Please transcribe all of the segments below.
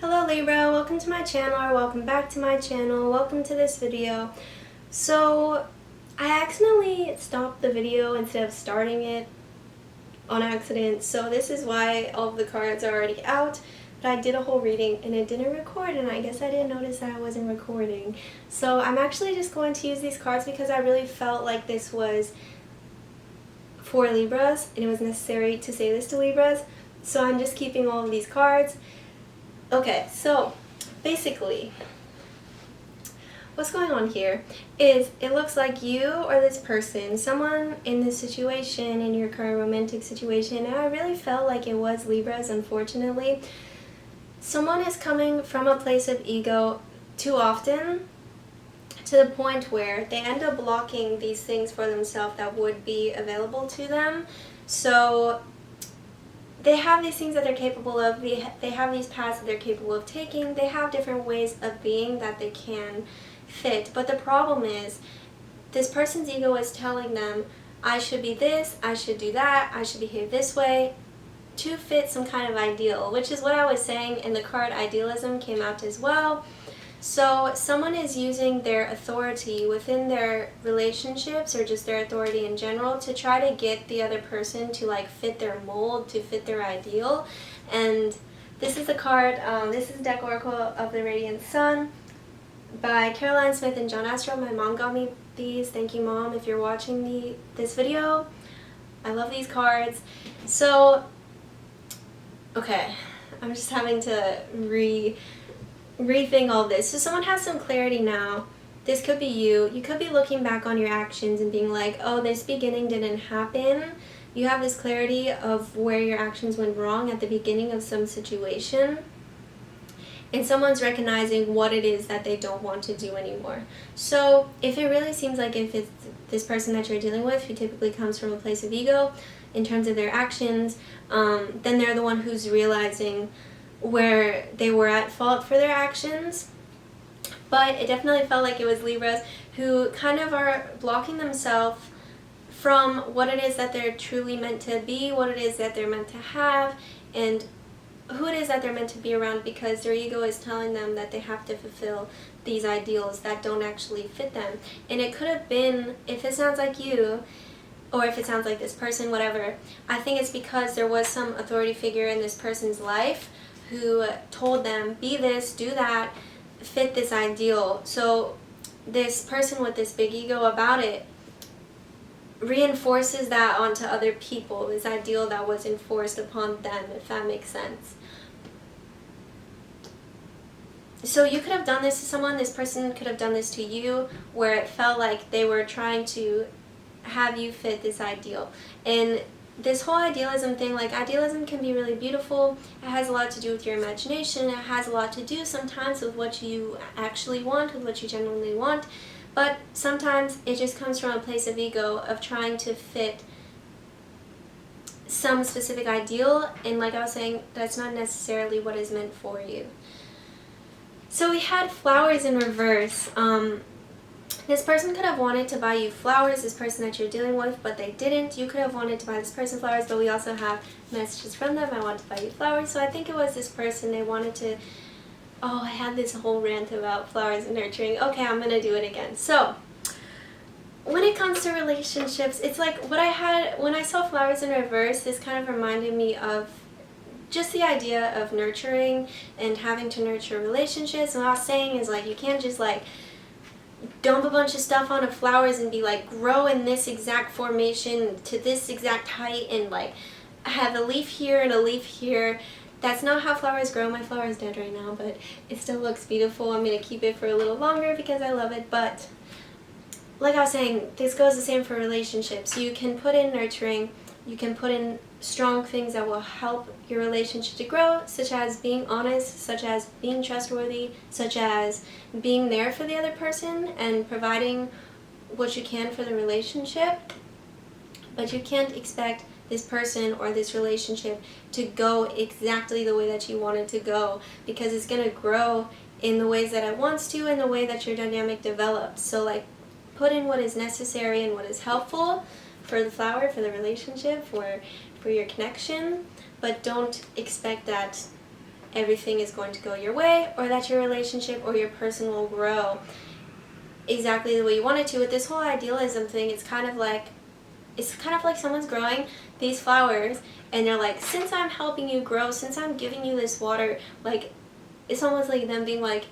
Hello Libra, welcome to my channel, or welcome back to my channel, welcome to this video. So I accidentally stopped the video instead of starting it on accident, so this is why all of the cards are already out, but I did a whole reading and it didn't record, and I guess I didn't notice that I wasn't recording. So I'm actually just going to use these cards because I really felt like this was for Libras and it was necessary to say this to Libras, so I'm just keeping all of these cards. Okay, so basically, what's going on here is it looks like you or this person, someone in this situation, in your current romantic situation, and I really felt like it was Libras, unfortunately. Someone is coming from a place of ego too often to the point where they end up blocking these things for themselves that would be available to them. So they have these things that they're capable of, they have these paths that they're capable of taking, they have different ways of being that they can fit. But the problem is, this person's ego is telling them, I should be this, I should do that, I should behave this way, to fit some kind of ideal, which is what I was saying, and the card idealism came out as well. So someone is using their authority within their relationships, or just their authority in general, to try to get the other person to like fit their mold, to fit their ideal. And this is the card, this is Deck Oracle of the Radiant Sun by Caroline Smith and John Astro. My mom got me these. Thank you, Mom, if you're watching this video. I love these cards. So, okay, I'm just having to rethink all this. So someone has some clarity now. This could be you. You could be looking back on your actions and being like, oh, this beginning didn't happen. You have this clarity of where your actions went wrong at the beginning of some situation. And someone's recognizing what it is that they don't want to do anymore. So if it really seems like if it's this person that you're dealing with, who typically comes from a place of ego in terms of their actions, then they're the one who's realizing where they were at fault for their actions. But it definitely felt like it was Libras who kind of are blocking themselves from what it is that they're truly meant to be, what it is that they're meant to have, and who it is that they're meant to be around, because their ego is telling them that they have to fulfill these ideals that don't actually fit them. And it could have been, if it sounds like you, or if it sounds like this person, whatever, I think it's because there was some authority figure in this person's life who told them, be this, do that, fit this ideal. So this person with this big ego about it reinforces that onto other people, this ideal that was enforced upon them, if that makes sense. So you could have done this to someone, this person could have done this to you, where it felt like they were trying to have you fit this ideal. And this whole idealism thing, like, idealism can be really beautiful. It has a lot to do with your imagination. It has a lot to do sometimes with what you actually want, with what you genuinely want. But sometimes it just comes from a place of ego, of trying to fit some specific ideal. And like I was saying, that's not necessarily what is meant for you. So we had flowers in reverse. This person could have wanted to buy you flowers, this person that you're dealing with, but they didn't. You could have wanted to buy this person flowers, but we also have messages from them. I want to buy you flowers. So I think it was this person, they wanted to... Oh, I had this whole rant about flowers and nurturing. Okay, I'm going to do it again. So, when it comes to relationships, it's like what I had... When I saw flowers in reverse, this kind of reminded me of just the idea of nurturing and having to nurture relationships. And what I was saying is, like, you can't just, like, dump a bunch of stuff on flowers and be like, grow in this exact formation to this exact height and like have a leaf here and a leaf here. That's not how flowers grow. My flower is dead right now, but it still looks beautiful. I'm going to keep it for a little longer because I love it. But like I was saying, this goes the same for relationships. You can put in nurturing, you can put in strong things that will help your relationship to grow, such as being honest, such as being trustworthy, such as being there for the other person and providing what you can for the relationship. But you can't expect this person or this relationship to go exactly the way that you want it to go, because it's going to grow in the ways that it wants to, in the way that your dynamic develops. So like, put in what is necessary and what is helpful for the flower, for the relationship, for your connection, but don't expect that everything is going to go your way, or that your relationship or your person will grow exactly the way you want it to. With this whole idealism thing, it's kind of like someone's growing these flowers and they're like, since I'm helping you grow, since I'm giving you this water, like, it's almost like them being like,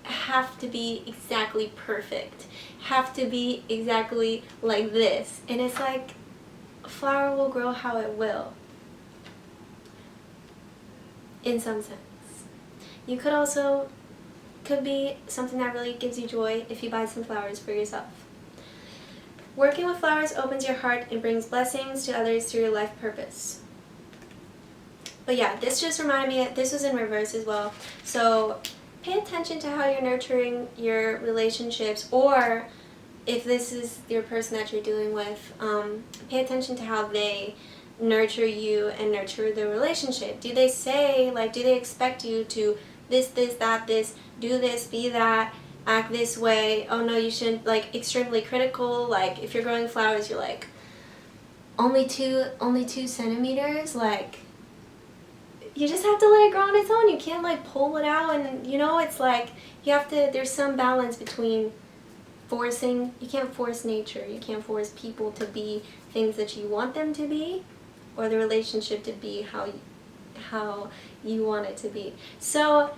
have to be exactly perfect, have to be exactly like this. And it's like, a flower will grow how it will, in some sense. You could be something that really gives you joy if you buy some flowers for yourself. Working with flowers opens your heart and brings blessings to others through your life purpose. But yeah, this just reminded me, this was in reverse as well. So pay attention to how you're nurturing your relationships, or if this is your person that you're dealing with, pay attention to how they nurture you and nurture the relationship. Do they say, like, do they expect you to this, that, this, do this, be that, act this way? Oh no, you shouldn't, like, extremely critical. Like, if you're growing flowers, you're like, only two centimeters, like, you just have to let it grow on its own. You can't, like, pull it out, and, you know, it's like, you have to, there's some balance between forcing. You can't force nature, you can't force people to be things that you want them to be, or the relationship to be how you want it to be. So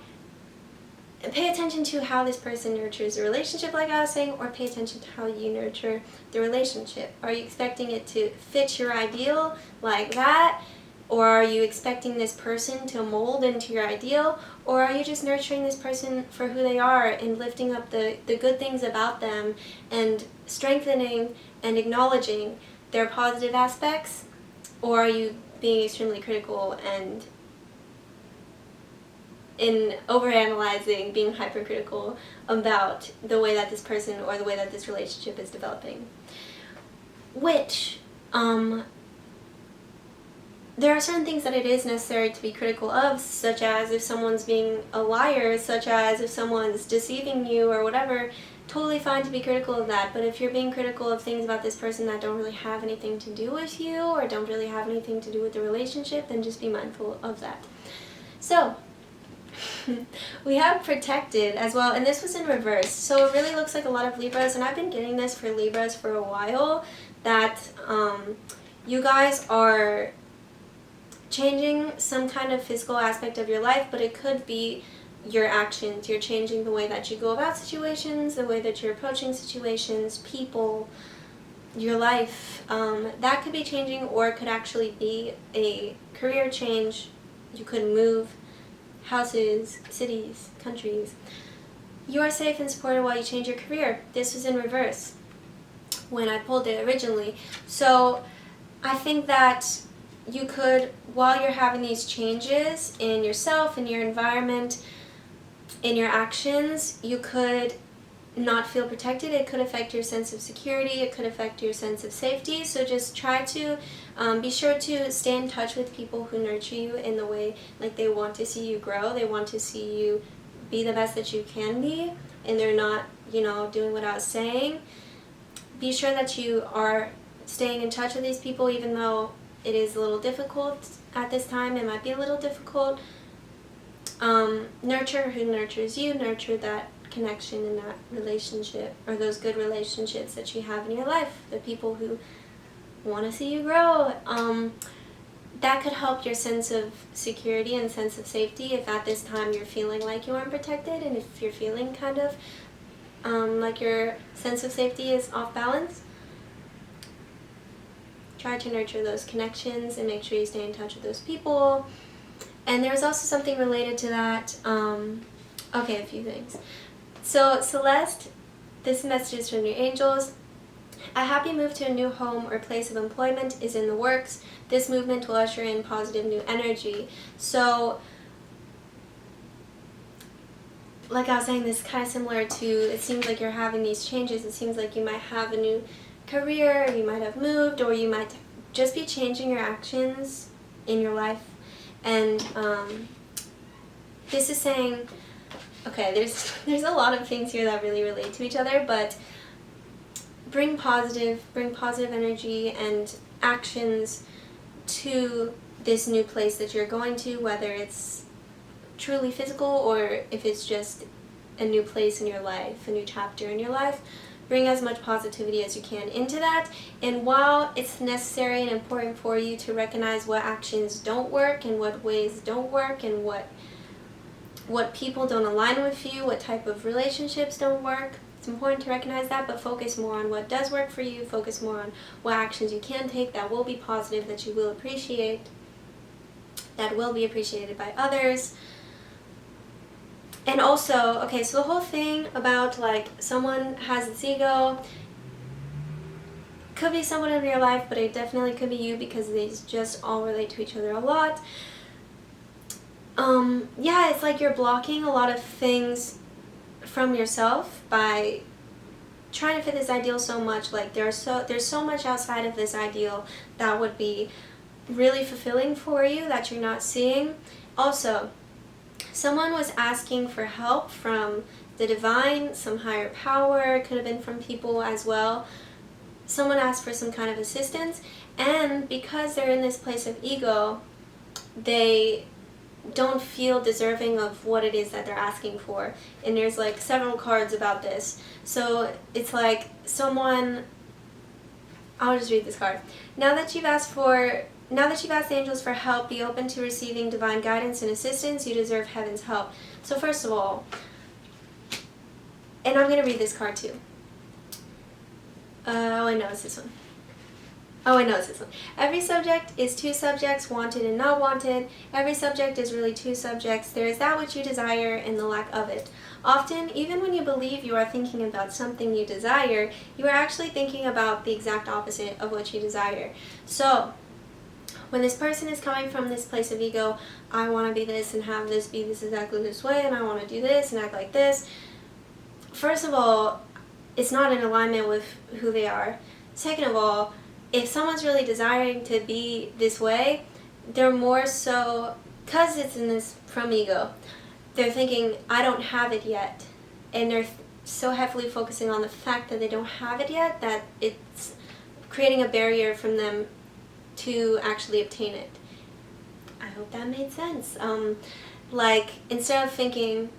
pay attention to how this person nurtures the relationship, like I was saying, or pay attention to how you nurture the relationship. Are you expecting it to fit your ideal like that? Or are you expecting this person to mold into your ideal? Or are you just nurturing this person for who they are and lifting up the good things about them and strengthening and acknowledging their positive aspects? Or are you being extremely critical and in overanalyzing, being hypercritical about the way that this person or the way that this relationship is developing? Which, there are certain things that it is necessary to be critical of, such as if someone's being a liar, such as if someone's deceiving you or whatever. Totally fine to be critical of that, but if you're being critical of things about this person that don't really have anything to do with you or don't really have anything to do with the relationship, then just be mindful of that. So, we have protected as well, and this was in reverse. So it really looks like a lot of Libras, and I've been getting this for Libras for a while, that you guys are changing some kind of physical aspect of your life, but it could be your actions. You're changing the way that you go about situations, the way that you're approaching situations, people, your life. That could be changing, or it could actually be a career change. You could move houses, cities, countries. You are safe and supported while you change your career. This was in reverse when I pulled it originally. So I think that you could, while you're having these changes in yourself, in your environment, in your actions, you could not feel protected. It could affect your sense of security. It could affect your sense of safety. So just try to be sure to stay in touch with people who nurture you in the way, like, they want to see you grow. They want to see you be the best that you can be, and they're not, doing what I was saying. Be sure that you are staying in touch with these people, even though it is a little difficult at this time. It might be a little difficult. Nurture who nurtures you. Nurture that connection in that relationship, or those good relationships that you have in your life, the people who want to see you grow. That could help your sense of security and sense of safety if at this time you're feeling like you aren't protected, and if you're feeling kind of like your sense of safety is off balance. Try to nurture those connections and make sure you stay in touch with those people. And there's also something related to that. Okay, a few things. So Celeste, this message is from your angels. A happy move to a new home or place of employment is in the works. This movement will usher in positive new energy. So, like I was saying, this is kind of similar to, it seems like you're having these changes. It seems like you might have a new career, you might have moved, or you might just be changing your actions in your life. And this is saying, okay, there's a lot of things here that really relate to each other, but bring positive energy and actions to this new place that you're going to, whether it's truly physical or if it's just a new place in your life, a new chapter in your life. Bring as much positivity as you can into that. And while it's necessary and important for you to recognize what actions don't work and what ways don't work and what people don't align with you, what type of relationships don't work, it's important to recognize that, but focus more on what does work for you. Focus more on what actions you can take that will be positive, that you will appreciate, that will be appreciated by others. And also, okay, so the whole thing about like someone has this ego, could be someone in your life, but it definitely could be you because these just all relate to each other a lot. Yeah, it's like you're blocking a lot of things from yourself by trying to fit this ideal so much. Like there's so much outside of this ideal that would be really fulfilling for you that you're not seeing. Also, someone was asking for help from the divine, some higher power, could have been from people as well. Someone asked for some kind of assistance, and because they're in this place of ego, they don't feel deserving of what it is that they're asking for. And there's like several cards about this. So it's like someone, I'll just read this card. Now that you've asked the angels for help, be open to receiving divine guidance and assistance. You deserve heaven's help. So first of all, and I'm going to read this card too. Oh, I know it's this one. Every subject is two subjects, wanted and not wanted. Every subject is really two subjects. There is that which you desire and the lack of it. Often, even when you believe you are thinking about something you desire, you are actually thinking about the exact opposite of what you desire. So, when this person is coming from this place of ego, I want to be this and have this, be this exactly this way, and I want to do this and act like this. First of all, it's not in alignment with who they are. Second of all, if someone's really desiring to be this way, they're more so, because it's in this from ego, they're thinking, I don't have it yet. And they're so heavily focusing on the fact that they don't have it yet that it's creating a barrier from them to actually obtain it. I hope that made sense. Like, instead of thinking,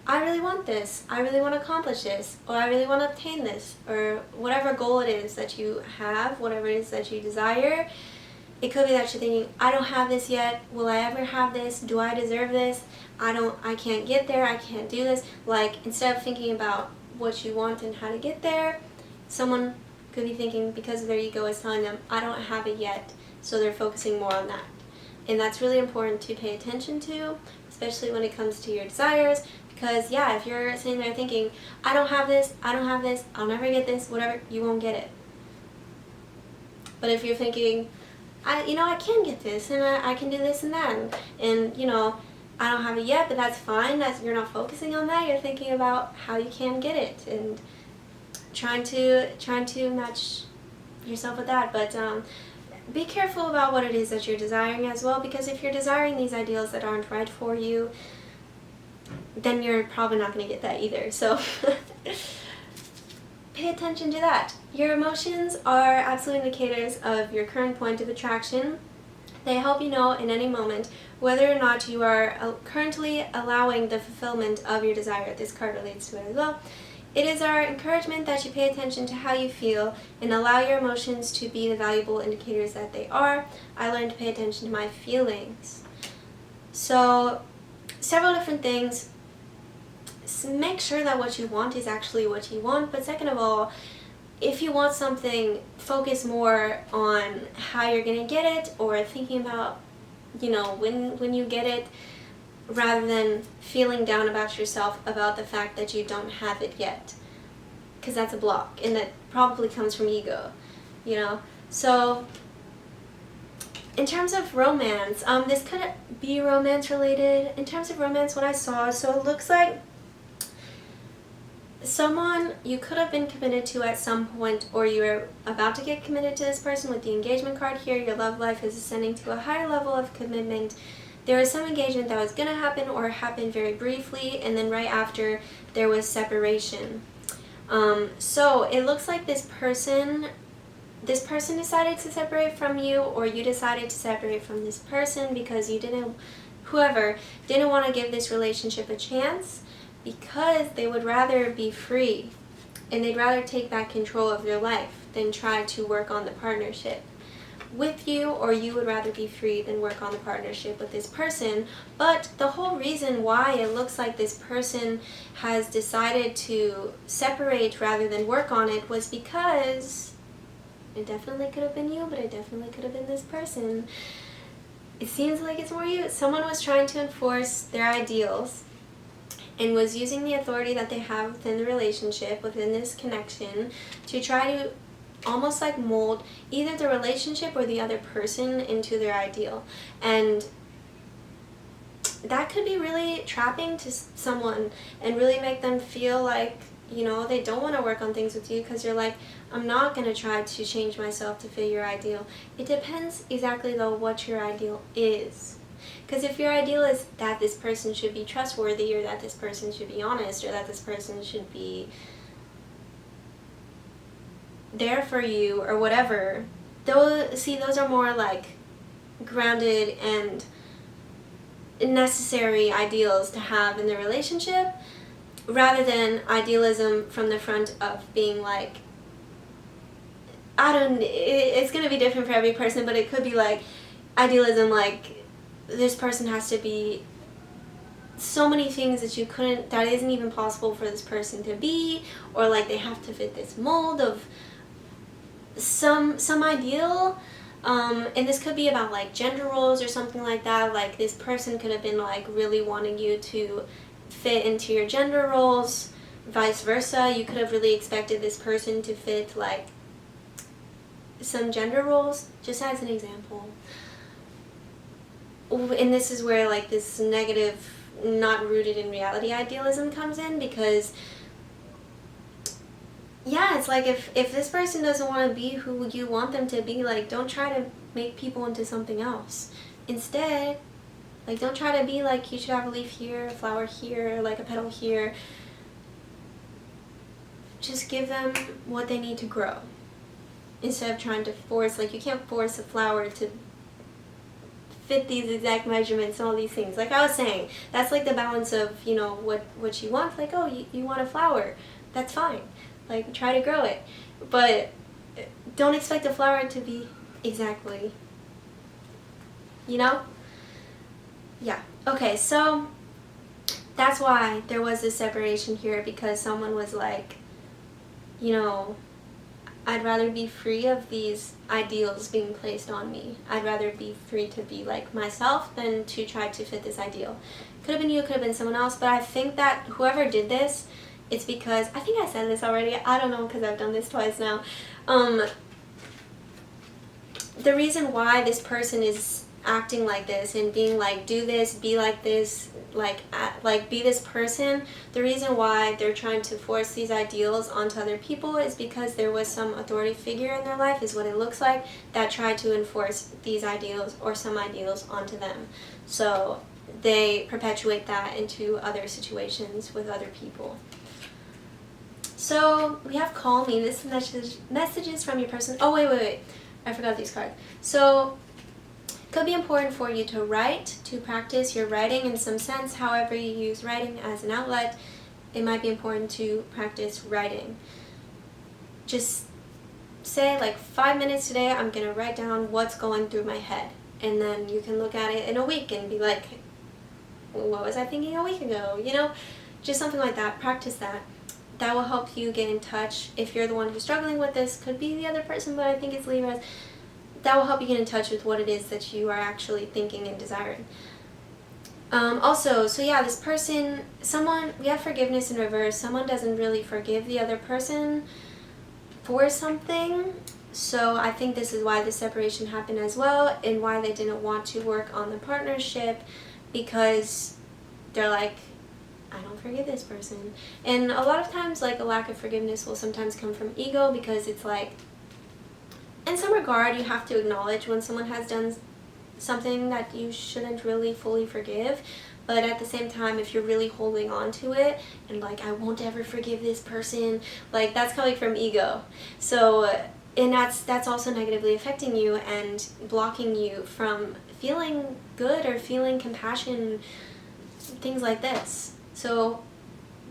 I really want this, I really want to accomplish this, or I really want to obtain this, or whatever goal it is that you have, whatever it is that you desire, it could be that you're thinking, I don't have this yet, will I ever have this, do I deserve this, I can't get there, I can't do this. Like, instead of thinking about what you want and how to get there, someone could be thinking, because their ego is telling them, I don't have it yet, so they're focusing more on that. And that's really important to pay attention to, especially when it comes to your desires. Because, yeah, if you're sitting there thinking, I don't have this, I'll never get this, whatever, you won't get it. But if you're thinking, I can get this, and I can do this and that, and I don't have it yet, but that's fine. You're not focusing on that. You're thinking about how you can get it, and trying to match yourself with that. But be careful about what it is that you're desiring as well, because if you're desiring these ideals that aren't right for you, then you're probably not going to get that either. So pay attention to that. Your emotions are absolute indicators of your current point of attraction. They help you know in any moment whether or not you are currently allowing the fulfillment of your desire. This card relates to it as well. It is our encouragement that you pay attention to how you feel and allow your emotions to be the valuable indicators that they are. I learned to pay attention to my feelings. So, several different things. Make sure that what you want is actually what you want, but second of all, if you want something, focus more on how you're going to get it, or thinking about, when you get it, rather than feeling down about yourself about the fact that you don't have it yet. Because that's a block, and that probably comes from ego, So, in terms of romance, this could be romance related. In terms of romance, what I saw, so it looks like someone you could have been committed to at some point, or you're about to get committed to this person with the engagement card here. Your love life is ascending to a higher level of commitment. There was some engagement that was going to happen or happened very briefly, and then right after there was separation. So it looks like this person decided to separate from you, or you decided to separate from this person because you didn't whoever didn't want to give this relationship a chance because they would rather be free and they'd rather take back control of their life than try to work on the partnership with you, or you would rather be free than work on the partnership with this person. But the whole reason why it looks like this person has decided to separate rather than work on it was because it definitely could have been you, but it definitely could have been this person. It seems like it's more you. Someone was trying to enforce their ideals and was using the authority that they have within the relationship, within this connection, to try to almost like mold either the relationship or the other person into their ideal. And that could be really trapping to someone and really make them feel like, you know, they don't want to work on things with you because you're like, I'm not going to try to change myself to fit your ideal. It depends exactly though what your ideal is. Because if your ideal is that this person should be trustworthy, or that this person should be honest, or that this person should be there for you, or whatever, those are more like grounded and necessary ideals to have in the relationship, rather than idealism from the front of being like, it's going to be different for every person, but it could be like idealism like this person has to be so many things that isn't even possible for this person to be, or like they have to fit this mold of some ideal. And this could be about like gender roles or something like that. Like this person could have been like really wanting you to fit into your gender roles, vice versa. You could have really expected this person to fit like some gender roles, just as an example. And this is where like this negative, not rooted in reality idealism comes in, because yeah, it's like if this person doesn't want to be who you want them to be, like don't try to make people into something else. Instead, like don't try to be like you should have a leaf here, a flower here, like a petal here. Just give them what they need to grow, instead of trying to force, like you can't force a flower to fit these exact measurements and all these things. Like I was saying, that's like the balance of, you know, what you want. Like, oh, you want a flower, that's fine. Like try to grow it, but don't expect a flower to be exactly, you know? Yeah. Okay, so that's why there was this separation here, because someone was like, you know, I'd rather be free of these ideals being placed on me. I'd rather be free to be like myself than to try to fit this ideal. Could have been you, could have been someone else, but I think that whoever did this, it's because, I think I said this already, I don't know, because I've done this twice now. The reason why this person is acting like this and being like, do this, be like this, like be this person, the reason why they're trying to force these ideals onto other people is because there was some authority figure in their life, is what it looks like, that tried to enforce these ideals or some ideals onto them. So they perpetuate that into other situations with other people. So we have call me. This messages from your person. Oh, wait. I forgot these cards. So could be important for you to write, to practice your writing in some sense. However you use writing as an outlet, it might be important to practice writing. Just say like 5 minutes today, I'm going to write down what's going through my head. And then you can look at it in a week and be like, what was I thinking a week ago? You know, just something like that. Practice that. That will help you get in touch. If you're the one who's struggling with this, could be the other person, but I think it's Libras. That will help you get in touch with what it is that you are actually thinking and desiring. Also, so yeah, this person, we have forgiveness in reverse. Someone doesn't really forgive the other person for something. So I think this is why the separation happened as well, and why they didn't want to work on the partnership, because they're like, I don't forgive this person. And a lot of times, like, a lack of forgiveness will sometimes come from ego, because it's like, in some regard, you have to acknowledge when someone has done something that you shouldn't really fully forgive. But at the same time, if you're really holding on to it and like, I won't ever forgive this person, like, that's coming from ego. So, and that's also negatively affecting you and blocking you from feeling good or feeling compassion, things like this. So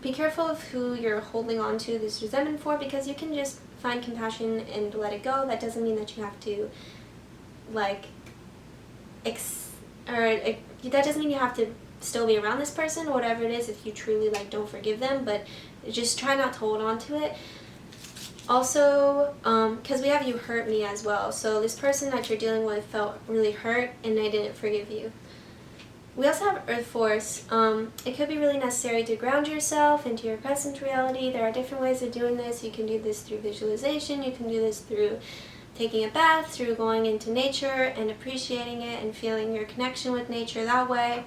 be careful of who you're holding on to this resentment for, because you can just find compassion and let it go. That doesn't mean that you have to like that doesn't mean you have to still be around this person or whatever it is if you truly like don't forgive them, but just try not to hold on to it. Also, because we have you hurt me as well, so this person that you're dealing with felt really hurt and they didn't forgive you. We also have Earth Force. It could be really necessary to ground yourself into your present reality. There are different ways of doing this. You can do this through visualization, you can do this through taking a bath, through going into nature and appreciating it and feeling your connection with nature that way.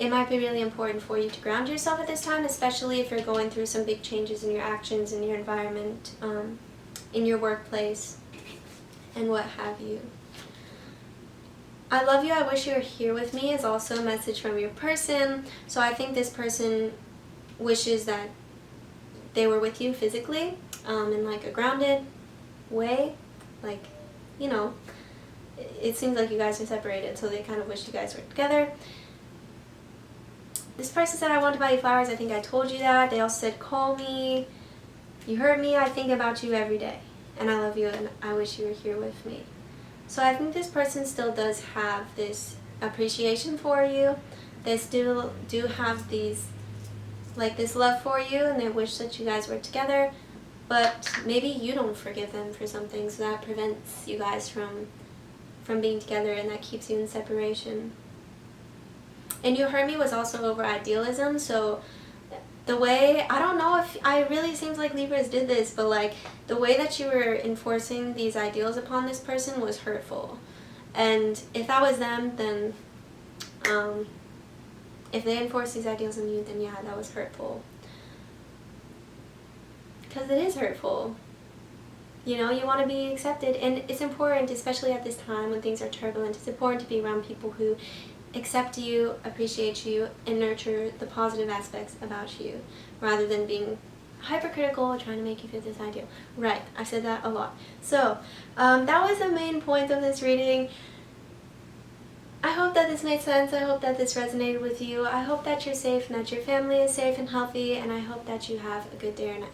It might be really important for you to ground yourself at this time, especially if you're going through some big changes in your actions, in your environment, in your workplace, and what have you. I love you, I wish you were here with me is also a message from your person. So I think this person wishes that they were with you physically, in like a grounded way. Like, you know, it seems like you guys are separated, so they kind of wish you guys were together. This person said, I want to buy you flowers. I think I told you that. They also said, call me. You hurt me. I think about you every day. And I love you and I wish you were here with me. So I think this person still does have this appreciation for you. They still do have these, like this love for you, and they wish that you guys were together. But maybe you don't forgive them for something, so that prevents you guys from being together, and that keeps you in separation. And you hurt me was also over idealism, so the way, I don't know if, it really seems like Libras did this, but like the way that you were enforcing these ideals upon this person was hurtful. And if that was them, then if they enforced these ideals on you, then yeah, that was hurtful. Because it is hurtful. You know, you want to be accepted, and it's important, especially at this time when things are turbulent, it's important to be around people who accept you, appreciate you, and nurture the positive aspects about you, rather than being hypercritical or trying to make you fit this ideal. Right, I said that a lot. So, that was the main point of this reading. I hope that this made sense. I hope that this resonated with you. I hope that you're safe and that your family is safe and healthy, and I hope that you have a good day or night.